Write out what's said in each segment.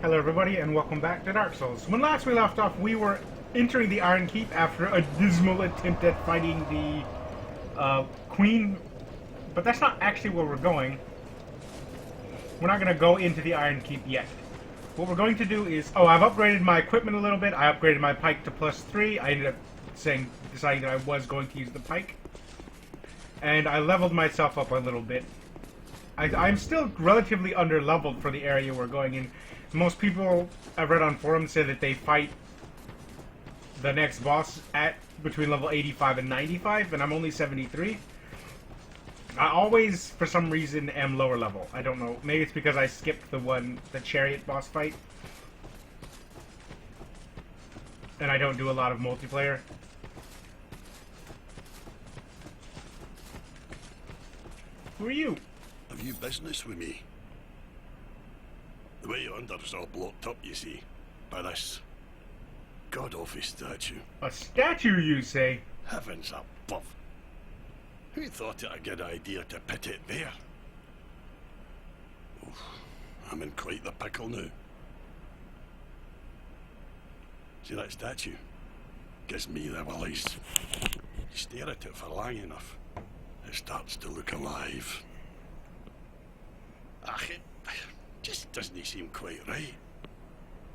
Hello everybody and welcome back to Dark Souls. When last we left off, we were entering the Iron Keep after a dismal attempt at fighting the Queen, but that's not actually where we're going. We're not going to go into the Iron Keep yet. What we're going to do is, I've upgraded my equipment a little bit. I upgraded my pike to +3. I ended up deciding that I was going to use the pike. And I leveled myself up a little bit. I'm still relatively under-leveled for the area we're going in. Most people I've read on forums say that they fight the next boss at between level 85 and 95, and I'm only 73. I always, for some reason, am lower level. I don't know. Maybe it's because I skipped the chariot boss fight. And I don't do a lot of multiplayer. Who are you? Have you business with me? The way yonder's all blocked up, you see, by this god-awful statue. A statue, you say? Heavens above! Who thought it a good idea to put it there? Oof, I'm in quite the pickle now. See that statue? Gives me the willies. You stare at it for long enough, it starts to look alive. It just doesn't seem quite right.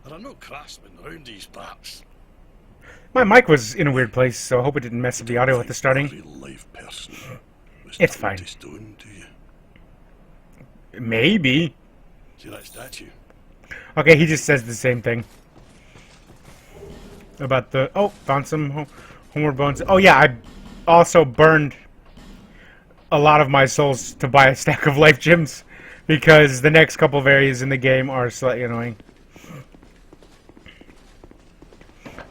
There are no craftsmen round these parts. My mic was in a weird place, so I hope it didn't mess up the audio at the starting. A real life person was It's turned fine. to stone, do you? Maybe. See that statue? Okay, he just says the same thing. About the... found some homeward bones. Oh yeah, I also burned a lot of my souls to buy a stack of life gems. Because the next couple of areas in the game are slightly annoying.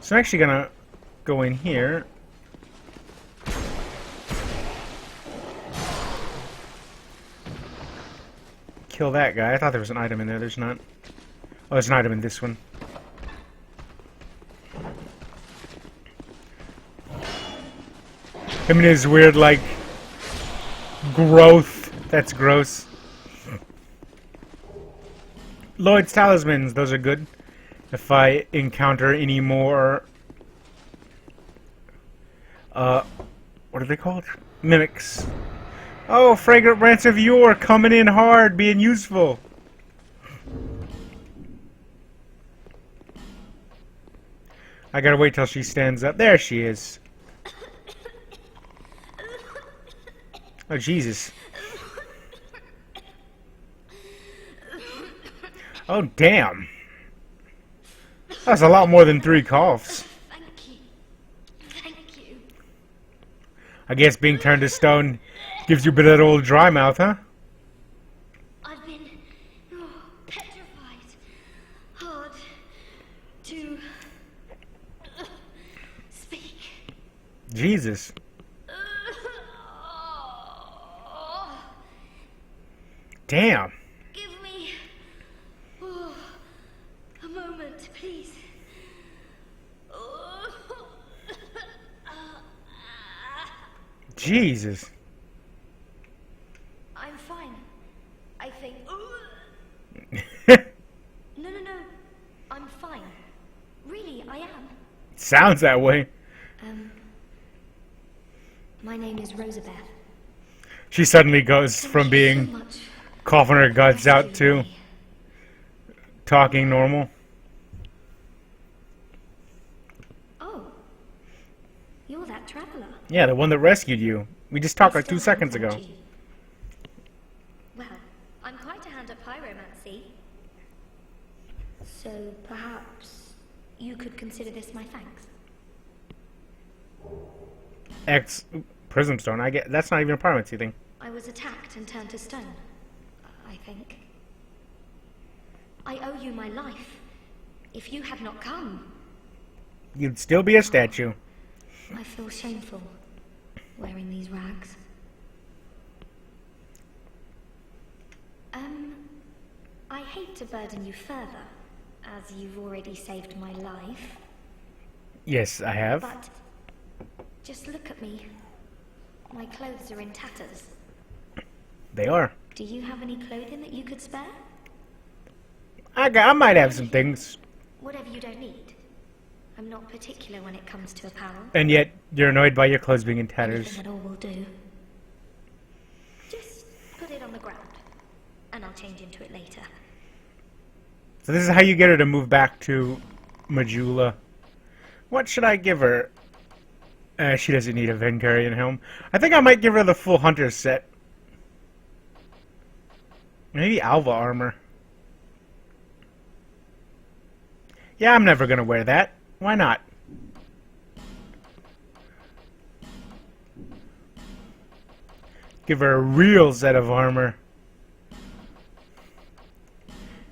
So I'm actually gonna go in here. Kill that guy. I thought there was an item in there. There's not. Oh, there's an item in this one. Him and his weird, like, growth. That's gross. Lloyd's talismans, those are good. If I encounter any more... what are they called? Mimics. Oh, Fragrant Branch of Yore coming in hard, being useful. I gotta wait till she stands up. There she is. Oh, Jesus. Oh, damn. That's a lot more than 3 coughs. Thank you. Thank you. I guess being turned to stone gives you a bit of that old dry mouth, huh? I've been petrified. Hard to speak. Jesus. Damn. Give me a moment, please. Jesus. I'm fine. I think. No. I'm fine. Really, I am. Sounds that way. My name is Rosabeth. She suddenly goes from being coughing her guts out to talking normal. Oh, you're that traveler. Yeah, the one that rescued you. We just talked like 2 Still seconds haven't ago. found you. Well, I'm quite a hand at pyromancy. So perhaps you could consider this my thanks. Prism stone. I get that's not even a pyromancy thing. I was attacked and turned to stone, I think. I owe you my life. If you had not come, You'd still be a statue. I feel shameful wearing these rags. I hate to burden you further, as you've already saved my life, Yes, I have. but just look at me. My clothes are in tatters. They are. Do you have any clothing that you could spare? I might have some things. Whatever you don't need. I'm not particular when it comes to apparel. And yet, you're annoyed by your clothes being in tatters. Anything at all will do. Just put it on the ground, and I'll change into it later. So this is how you get her to move back to Majula. What should I give her? She doesn't need a Vengarian helm. I think I might give her the full Hunter set. Maybe Alva armor. Yeah, I'm never gonna wear that. Why not? Give her a real set of armor.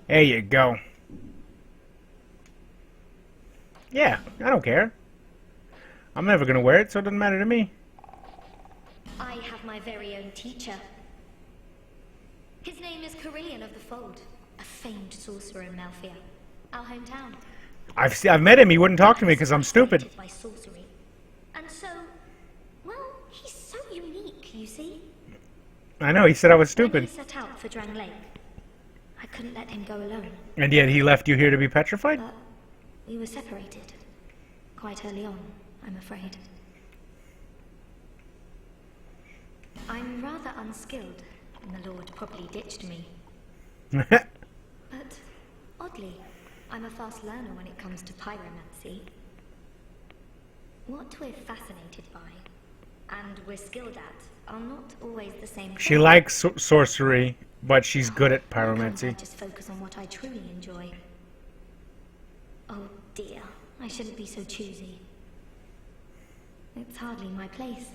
There you go. Yeah, I don't care. I'm never gonna wear it, so it doesn't matter to me. I have my very own teacher. His name is Carillion of the Fold, a famed sorcerer in Malphia, our hometown. I've met him. He wouldn't talk to me because I'm stupid. Fascinated by sorcery. And so, well, he's so unique, you see. I know, he said I was When stupid. he set out for Drang Lake, I couldn't let him go alone. And yet he left you here to be petrified? But we were separated. Quite early on, I'm afraid. I'm rather unskilled, and the Lord probably ditched me. But, oddly, I'm a fast learner when it comes to pyromancy. What we're fascinated by, and we're skilled at, are not always the same thing. She likes sorcery, but she's good at Why can't I pyromancy. just focus on what I truly enjoy? Oh dear, I shouldn't be so choosy. It's hardly my place.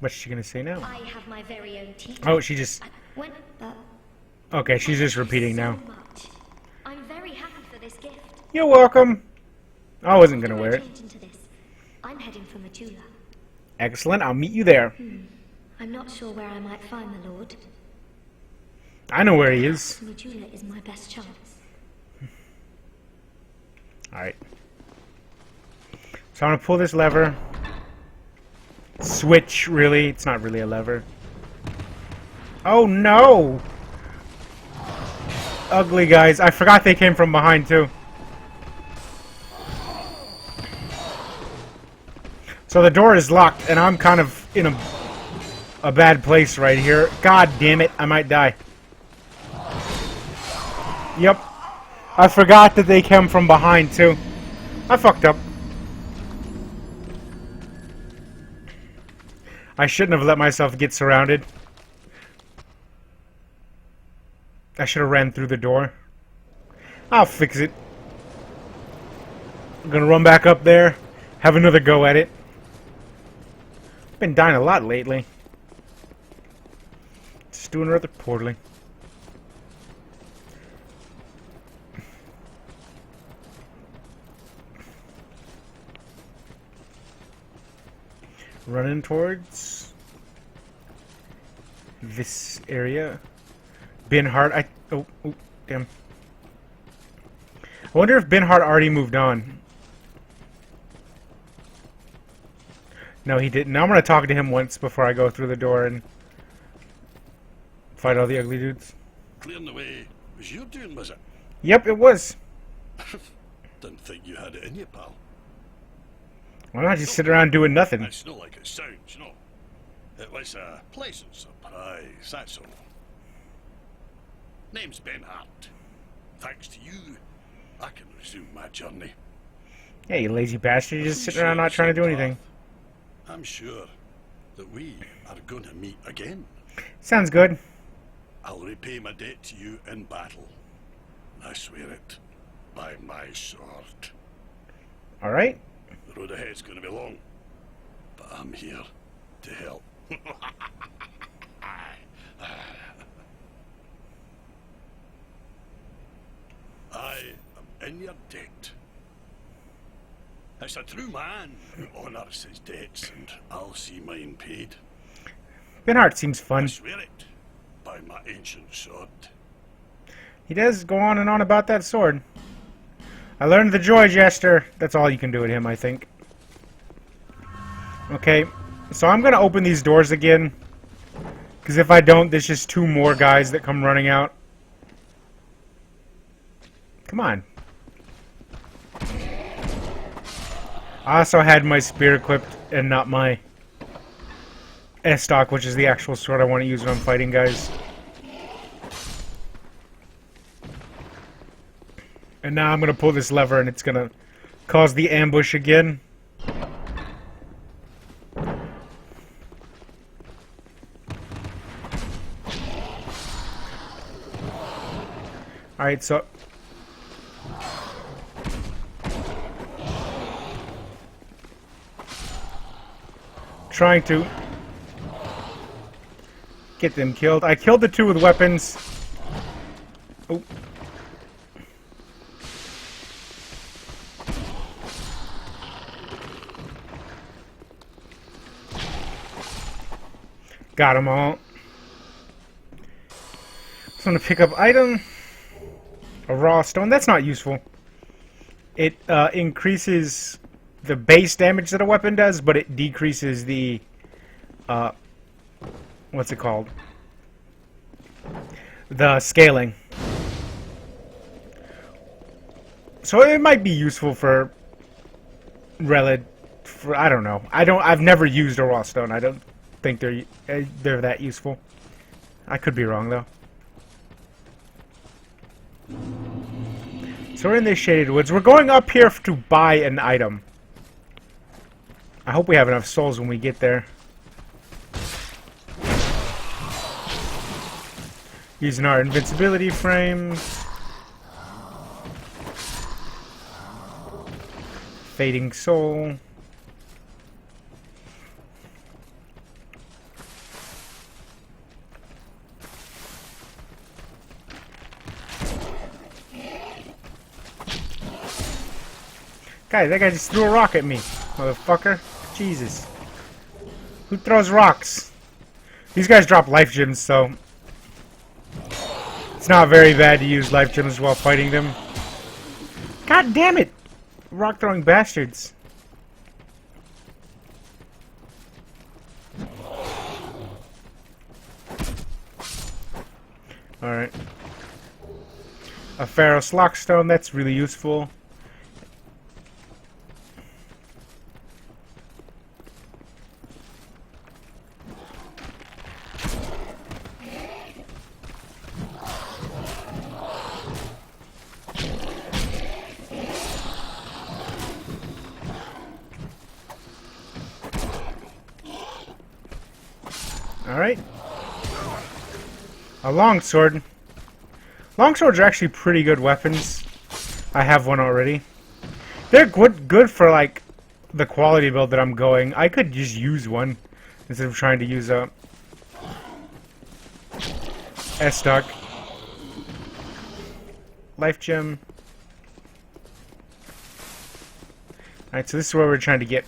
What's she gonna say now? I have my very own teacher. Oh, she just... When, Okay, she's just thank you repeating so now. much. I'm very happy for this gift. You're welcome. I wasn't gonna wear it. Change into this. I'm heading for Majula. Excellent, I'll meet you there. I'm not sure where I might find the Lord. I know where he is. Majula is my best chance. Alright. So I'm gonna pull this lever. Switch, really? It's not really a lever. Oh no! Ugly guys. I forgot they came from behind too. So the door is locked and I'm kind of in a bad place right here. God damn it, I might die. Yep. I forgot that they came from behind too. I fucked up. I shouldn't have let myself get surrounded. I should have ran through the door. I'll fix it. I'm gonna run back up there, have another go at it. Been dying a lot lately. Just doing rather poorly. Running towards this area. Binhart, oh, damn. I wonder if Binhart already moved on. No, he didn't. Now I'm gonna talk to him once before I go through the door and fight all the ugly dudes. Clearing the way was your doing, was it? Yep, it was. Didn't think you had it in you, pal. Why not just sit around doing nothing? It's not like it sounds, no. It was a pleasant surprise, that's all. Name's Ben Hart. Thanks to you, I can resume my journey. Yeah, you lazy bastard. You're just sitting around not trying to do anything. I'm sure that we are going to meet again. Sounds good. I'll repay my debt to you in battle. I swear it by my sword. Alright. The road ahead's going to be long, but I'm here to help. I am in your debt. It's a true man who honours his debts, and I'll see mine paid. Binhart seems I fun. swear it by my ancient sword. He does go on and on about that sword. I learned the Joy Jester. That's all you can do with him, I think. Okay, so I'm gonna open these doors again. Because if I don't, there's just two more guys that come running out. Come on. I also had my spear equipped and not my S-stock, which is the actual sword I want to use when I'm fighting guys. And now I'm going to pull this lever and it's going to cause the ambush again. Alright, so... trying to get them killed. I killed the two with weapons. Oh. Got them all. Just want to pick up item. A raw stone. That's not useful. It increases the base damage that a weapon does, but it decreases the what's it called? The scaling. So it might be useful for I don't know. I've never used a raw stone. I don't think they're that useful. I could be wrong though. So we're in the shaded woods. We're going up here to buy an item. I hope we have enough souls when we get there. Using our invincibility frames. Fading soul. Guys, that guy just threw a rock at me, motherfucker. Jesus. Who throws rocks? These guys drop life gems, so it's not very bad to use life gems while fighting them. God damn it! Rock throwing bastards. Alright. A Pharaoh's Lockstone, that's really useful. Alright. A longsword. Longswords are actually pretty good weapons. I have one already. They're good for, like, the quality build that I'm going. I could just use one instead of trying to use a S-stock. Life gem. Alright, so this is where we're trying to get.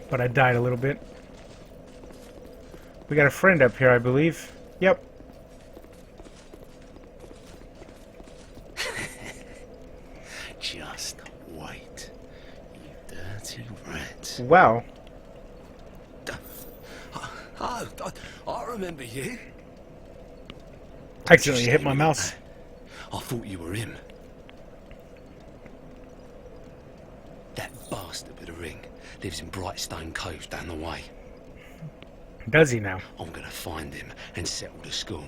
But I died a little bit. We got a friend up here, I believe. Yep. Just wait, you dirty rat. Wow. I remember you. Accidentally hit my mouse. I thought you were him. That bastard with a ring lives in Brightstone Cove down the way. Does he now? I'm gonna find him and settle the score.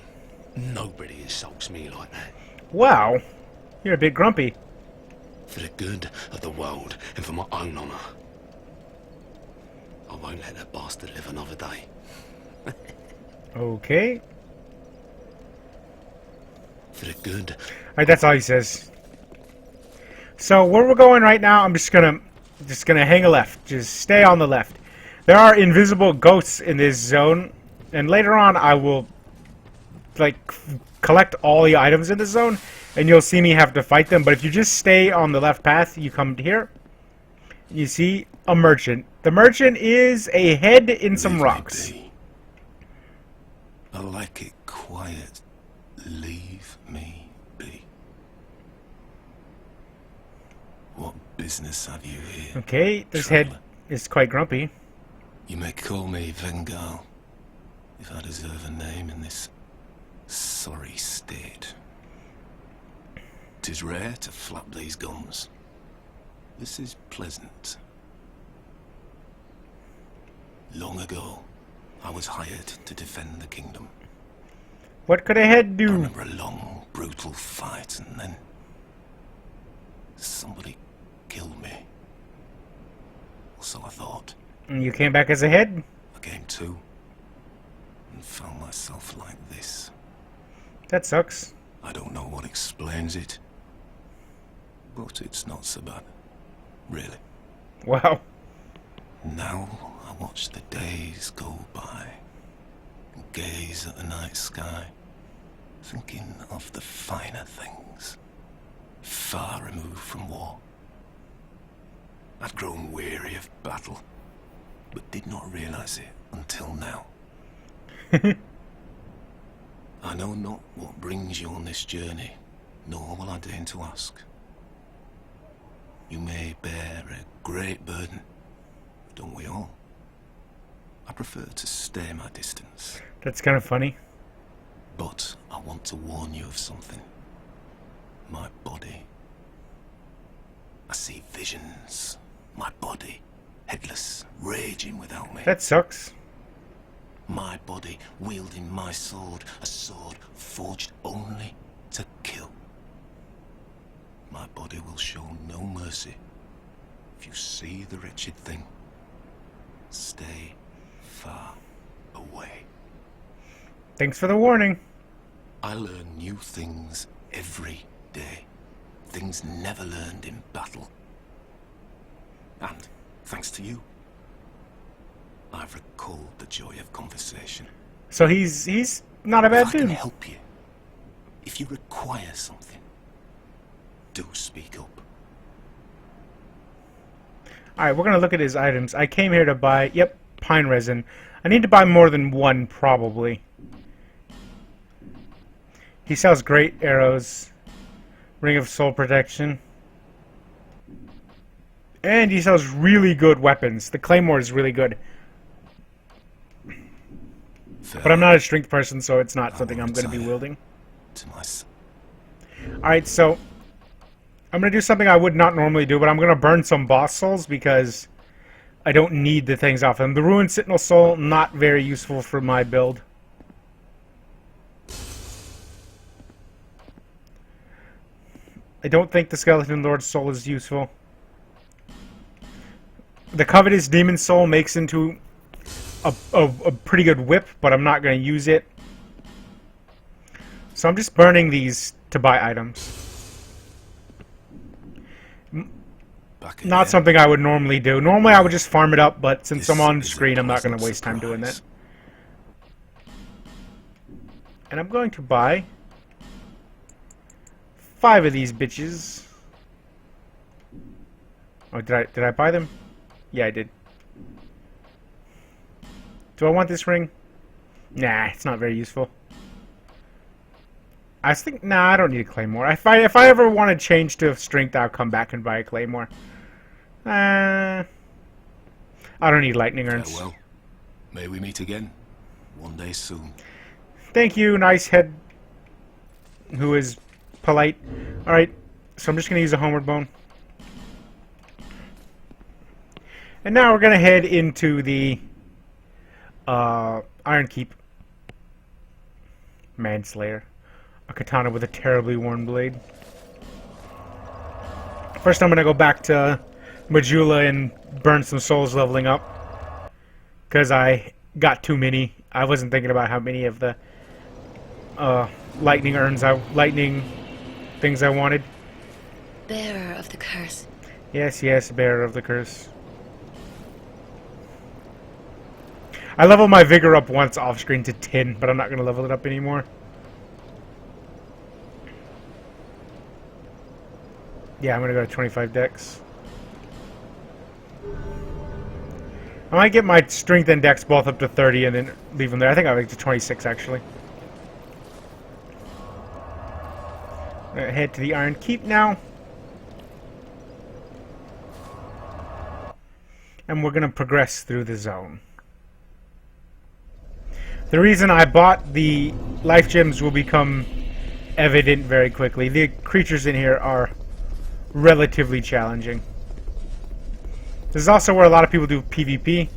Nobody insults me like that. Wow. You're a bit grumpy. For the good of the world and for my own honour. I won't let that bastard live another day. Okay. For the good. Alright, that's all he says. So where we're going right now, I'm just gonna hang a left. Just stay on the left. There are invisible ghosts in this zone, and later on I will like collect all the items in the zone, and you'll see me have to fight them. But if you just stay on the left path, you come here. You see a merchant. The merchant is a head in some rocks. I like it quiet. Leave me be. What business have you here? Okay, this head is quite grumpy. You may call me Vengal, if I deserve a name in this sorry state. 'Tis rare to flap these gums. This is pleasant. Long ago, I was hired to defend the kingdom. What could a head I do? remember a long, brutal fight, and then somebody killed me. Or so I thought. And you came back as a head? I came to and found myself like this. That sucks. I don't know what explains it, but it's not so bad, really. Wow. Now I watch the days go by and gaze at the night sky, thinking of the finer things, far removed from war. I'd grown weary of battle, but did not realize it until now. I know not what brings you on this journey, nor will I deign to ask. You may bear a great burden, don't we all? I prefer to stay my distance, That's kind of funny. but I want to warn you of something. My body. I see visions. My body, headless, raging without me. That sucks. My body wielding my sword, a sword forged only to kill. My body will show no mercy. If you see the wretched thing, stay far away. Thanks for the warning. I learn new things every day. Things never learned in battle. And, thanks to you, I've recalled the joy of conversation. So he's not a If bad I can dude. help you, if you require something, do speak up. Alright, we're gonna look at his items. I came here to buy, yep, pine resin. I need to buy more than one, probably. He sells great arrows. Ring of soul protection. And he sells really good weapons. The claymore is really good. But I'm not a strength person, so it's not something I'm going to be wielding. To my s- Alright, so I'm going to do something I would not normally do, but I'm going to burn some boss souls because I don't need the things off them. The Ruined Sentinel Soul, not very useful for my build. I don't think the Skeleton Lord's Soul is useful. The Covetous Demon Soul makes into a pretty good whip, but I'm not going to use it. So I'm just burning these to buy items. Back Not again. something I would normally do. Normally I would just farm it up, but since This I'm on is a screen, I'm not going to pleasant waste time doing that. surprise. And I'm going to buy 5 of these bitches. Oh, did I buy them? Yeah, I did. Do I want this ring? Nah, it's not very useful. I was thinking, nah, I don't need a claymore. If I ever want to change to strength, I'll come back and buy a claymore. I don't need lightning urns. Farewell. May we meet again, one day soon. Thank you, nice head, who is polite. Alright, so I'm just going to use a homeward bone. And now we're going to head into the Iron Keep. Manslayer. A katana with a terribly worn blade. First I'm going to go back to Majula and burn some souls leveling up. Because I got too many. I wasn't thinking about how many of the lightning things I wanted. Bearer of the curse. Yes, bearer of the curse. I leveled my vigor up once off screen to 10, but I'm not going to level it up anymore. Yeah, I'm going to go to 25 dex. I might get my strength and dex both up to 30 and then leave them there. I think I'll make it to 26 actually. Head to the Iron Keep now. And we're going to progress through the zone. The reason I bought the life gems will become evident very quickly. The creatures in here are relatively challenging. This is also where a lot of people do PvP.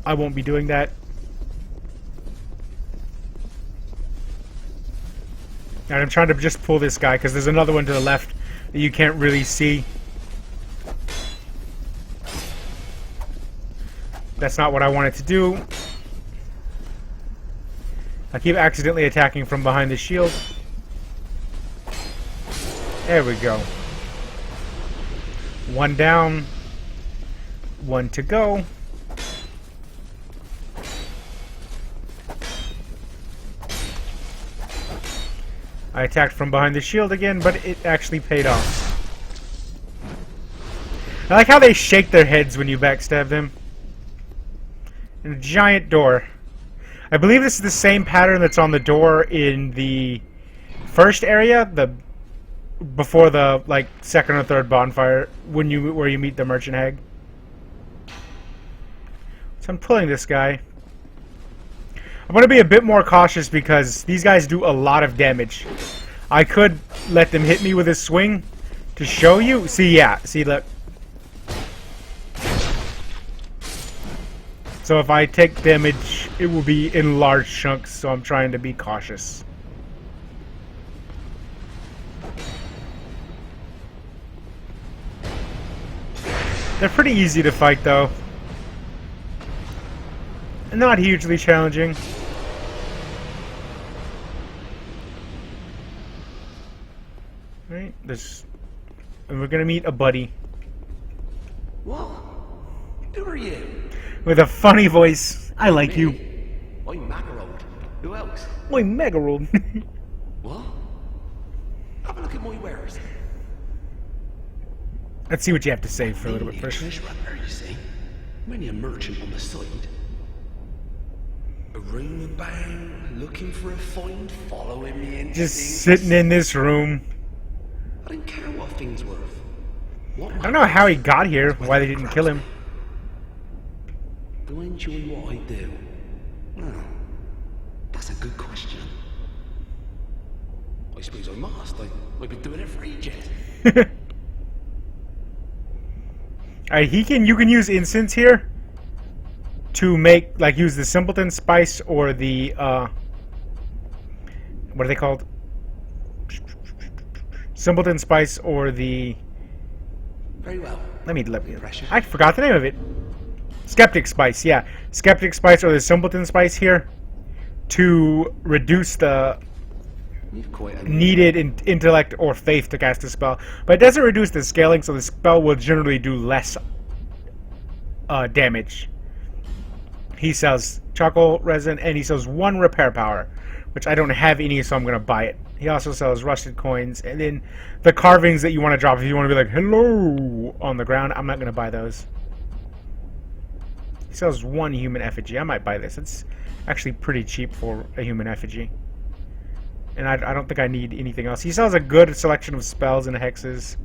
I won't be doing that. And I'm trying to just pull this guy because there's another one to the left that you can't really see. That's not what I wanted to do. I keep accidentally attacking from behind the shield. There we go. One down. One to go. I attacked from behind the shield again, but it actually paid off. I like how they shake their heads when you backstab them. And a giant door. I believe this is the same pattern that's on the door in the first area, before the like second or third bonfire, where you meet the merchant hag. So I'm pulling this guy. I'm going to be a bit more cautious because these guys do a lot of damage. I could let them hit me with a swing to show you. See, yeah. See, look. So if I take damage, it will be in large chunks, so I'm trying to be cautious. They're pretty easy to fight, though. Not hugely challenging. Right, and we're gonna meet a buddy. What? Who are you? With a funny voice. I like you. I'm Magarold. Who else? My Megarold. What? Have a look at my wares. Let's see what you have to say for a little bit Mainly first. treasure hunter, you see. Many a merchant on the side. A room about, looking for a find, following me into Just things. sitting in this room. I don't care what things worth. What I don't know how he got here, why they didn't kill him. Do I enjoy what I do? Well, that's a good question. I suppose I must. I've been doing it for ages. Alright, you can use incense here to make, like, use the simpleton spice or the, what are they called? Simpleton spice or the... Very well. Let me I forgot the name of it. Skeptic spice, yeah. Skeptic spice or the simpleton spice here to reduce the You've quite a needed intellect or faith to cast a spell. But it doesn't reduce the scaling, so the spell will generally do less damage. He sells charcoal resin and he sells 1 repair power, which I don't have any, so I'm going to buy it. He also sells rusted coins, and then the carvings that you want to drop if you want to be like, hello, on the ground. I'm not going to buy those. He sells 1 human effigy. I might buy this. It's actually pretty cheap for a human effigy. And I don't think I need anything else. He sells a good selection of spells and hexes,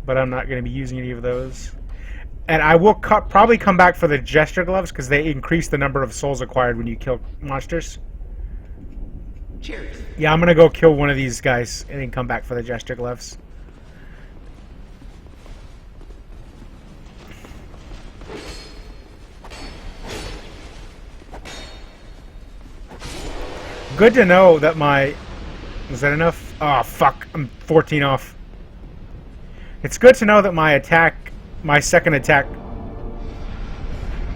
but I'm not going to be using any of those. And I will probably come back for the gesture gloves, because they increase the number of souls acquired when you kill monsters. cheers. Yeah, I'm going to go kill one of these guys, and then come back for the gesture gloves. Good to know that my... Is that enough? Oh, fuck. I'm 14 off. It's good to know that my attack... My second attack...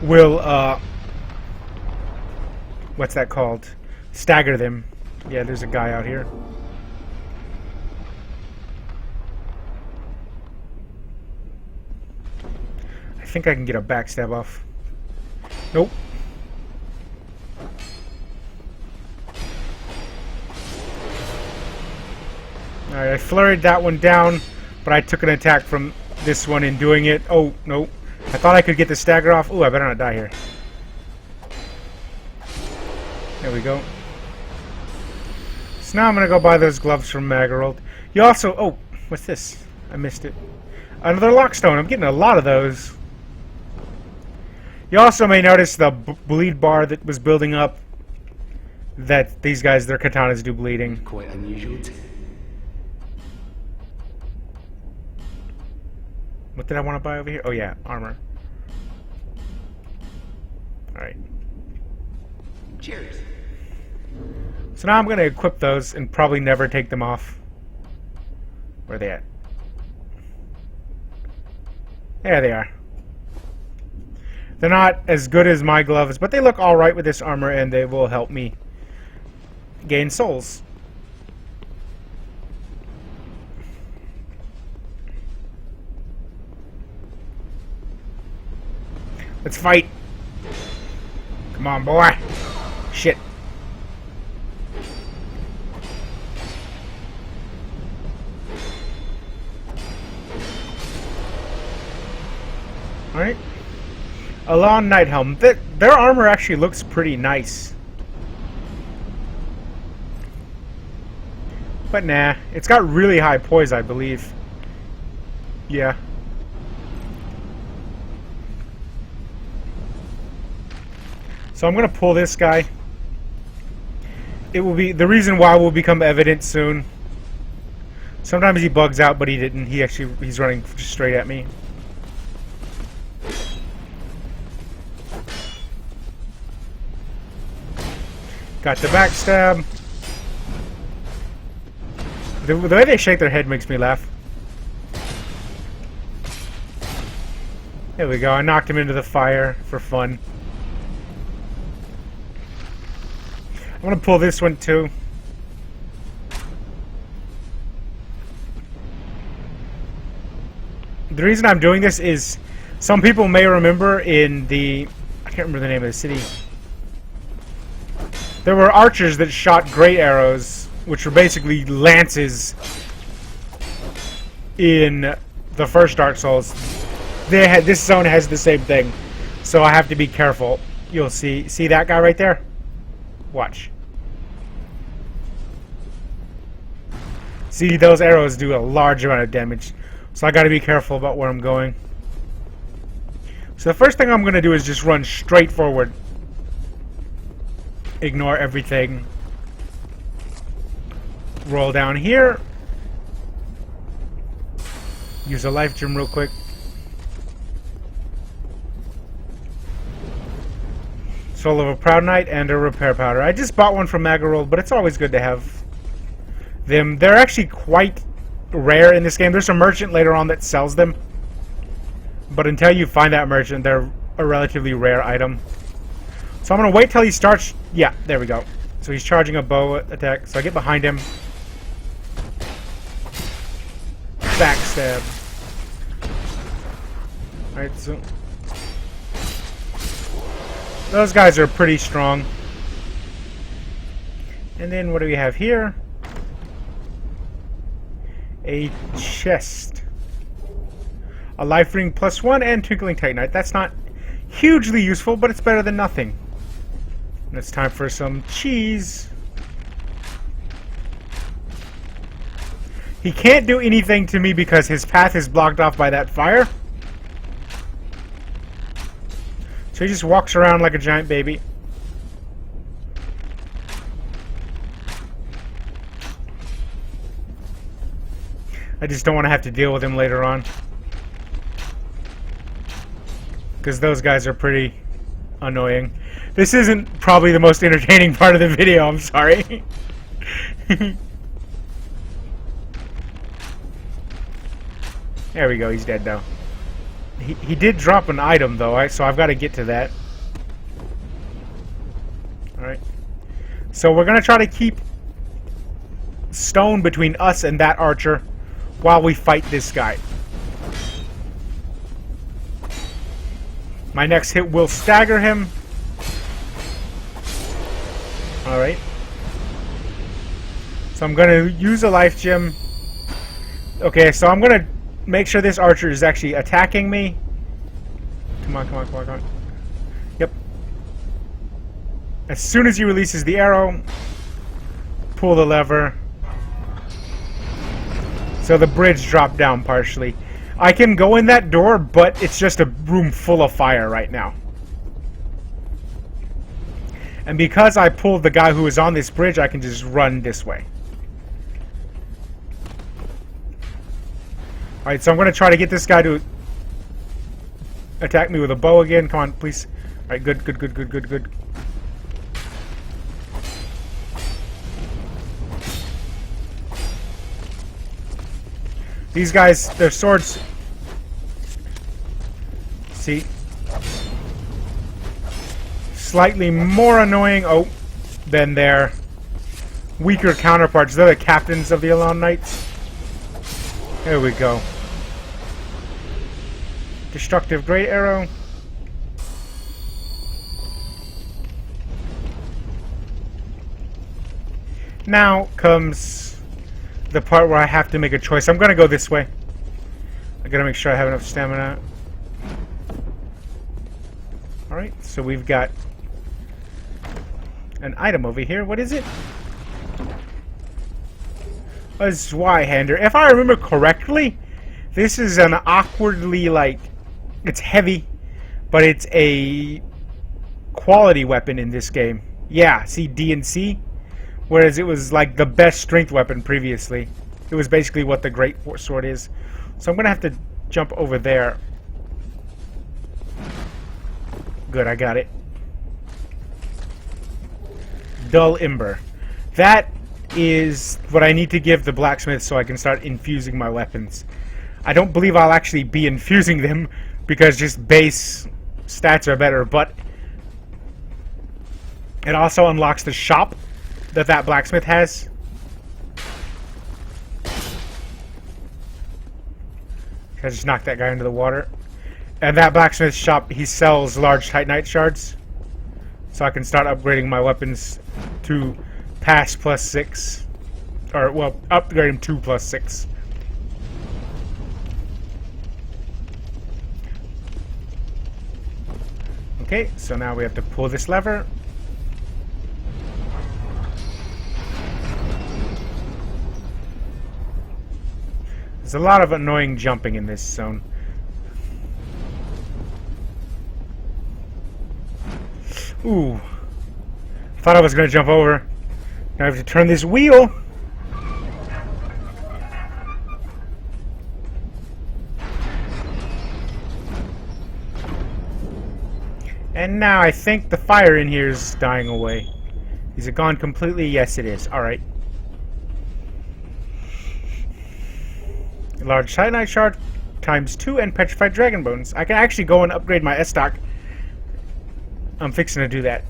will, what's that called? Stagger them. Yeah, there's a guy out here. I think I can get a backstab off. Nope. Alright, I flurried that one down, but I took an attack from this one in doing it. Oh, no. I thought I could get the stagger off. Ooh, I better not die here. There we go. So now I'm going to go buy those gloves from Magarold. You also... Oh, what's this? I missed it. Another lockstone. I'm getting a lot of those. You also may notice the bleed bar that was building up that these guys, their katanas do bleeding. Quite unusual. What did I want to buy over here? Oh yeah, armor. Alright. Cheers. So now I'm going to equip those and probably never take them off. Where are they at? There they are. They're not as good as my gloves, but they look alright with this armor, and they will help me gain souls. Let's fight. Come on, boy. Shit. Alright. Alon Nighthelm. Their armor actually looks pretty nice. But nah. It's got really high poise, I believe. Yeah. So I'm gonna pull this guy. It will be the reason why will become evident soon. Sometimes he bugs out, but he didn't. He's running straight at me. Got the backstab. The way they shake their head makes me laugh. There we go. I knocked him into the fire for fun. I'm gonna pull this one too. The reason I'm doing this is some people may remember in the... I can't remember the name of the city. There were archers that shot great arrows, which were basically lances in the first Dark Souls. This zone has the same thing, so I have to be careful. You'll see that guy right there? Watch. See, those arrows do a large amount of damage, so I gotta be careful about where I'm going. So the first thing I'm gonna do is just run straight forward. Ignore everything. Roll down here. Use a life gem real quick. Soul of a Proud Knight and a repair powder. I just bought one from Magarold, but it's always good to have them. They're actually quite rare in this game. There's a merchant later on that sells them, but until you find that merchant, they're a relatively rare item. So I'm going to wait till he starts... Yeah, there we go. So he's charging a bow attack. So I get behind him. Backstab. Alright, so... those guys are pretty strong. And then what do we have here? A chest. A life ring +1 and Twinkling Titanite. That's not hugely useful, but it's better than nothing. And it's time for some cheese. He can't do anything to me because his path is blocked off by that fire. So he just walks around like a giant baby. I just don't want to have to deal with him later on. Because those guys are pretty annoying. This isn't probably the most entertaining part of the video, I'm sorry. There we go, he's dead now. He did drop an item though, so I've got to get to that. Alright. So we're going to try to keep stone between us and that archer while we fight this guy. My next hit will stagger him. Alright. So I'm going to use a life gem. Okay, so I'm going to make sure this archer is actually attacking me. Come on, come on, come on, come on. Yep. As soon as he releases the arrow, pull the lever. So the bridge dropped down partially. I can go in that door, but it's just a room full of fire right now. And because I pulled the guy who was on this bridge, I can just run this way. Alright, so I'm going to try to get this guy to attack me with a bow again. Come on, please. Alright, good, good, good, good, good, good. These guys, their swords... See? Slightly more annoying than their weaker counterparts. They're the captains of the Elon Knights. There we go. Destructive Great Arrow. Now comes the part where I have to make a choice. I'm gonna go this way. I gotta make sure I have enough stamina. Alright, so we've got an item over here. What is it? A Zweihander. If I remember correctly, this is an awkwardly, like, it's heavy, but it's a quality weapon in this game. Yeah, see, D and C? Whereas it was, like, the best strength weapon previously. It was basically what the Great Sword is. So I'm going to have to jump over there. Good, I got it. Dull Ember. That is what I need to give the blacksmith so I can start infusing my weapons. I don't believe I'll actually be infusing them because just base stats are better, but it also unlocks the shop that blacksmith has. I just knocked that guy into the water. And that blacksmith shop, he sells large Titanite shards. So I can start upgrading my weapons to pass +6. Or, well, upgrade them to +6. Okay, so now we have to pull this lever. There's a lot of annoying jumping in this zone. Ooh. Thought I was going to jump over. Now I have to turn this wheel. And now I think the fire in here is dying away. Is it gone completely? Yes, it is. Alright. Large Titanite shard ×2 and petrified dragon bones. I can actually go and upgrade my S-Stock. I'm fixing to do that.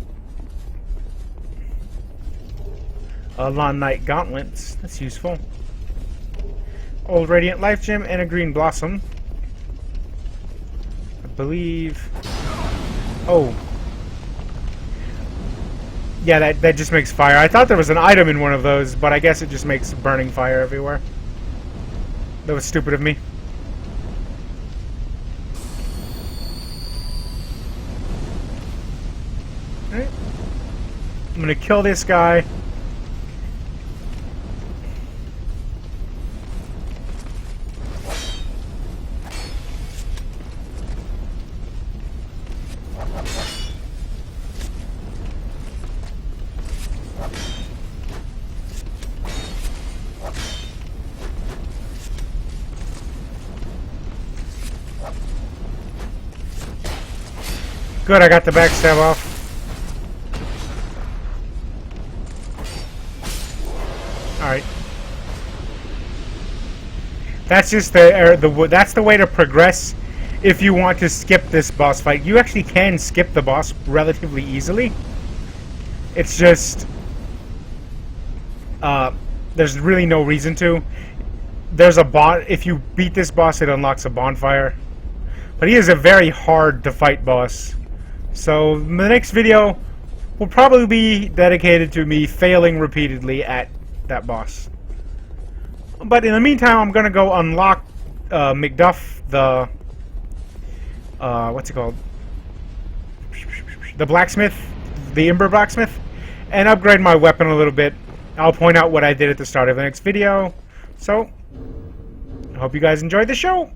Elon Knight gauntlets. That's useful. Old Radiant Life Gem and a green blossom. I believe... Oh. Yeah, that just makes fire. I thought there was an item in one of those, but I guess it just makes burning fire everywhere. That was stupid of me. Alright. I'm gonna kill this guy. Good, I got the backstab off. Alright. That's just that's the way to progress if you want to skip this boss fight. You actually can skip the boss relatively easily. It's just there's really no reason to. There's a if you beat this boss, it unlocks a bonfire. But he is a very hard to fight boss. So the next video will probably be dedicated to me failing repeatedly at that boss. But in the meantime, I'm gonna go unlock McDuff, the what's it called? The blacksmith, the Ember blacksmith, and upgrade my weapon a little bit. I'll point out what I did at the start of the next video. So, I hope you guys enjoyed the show.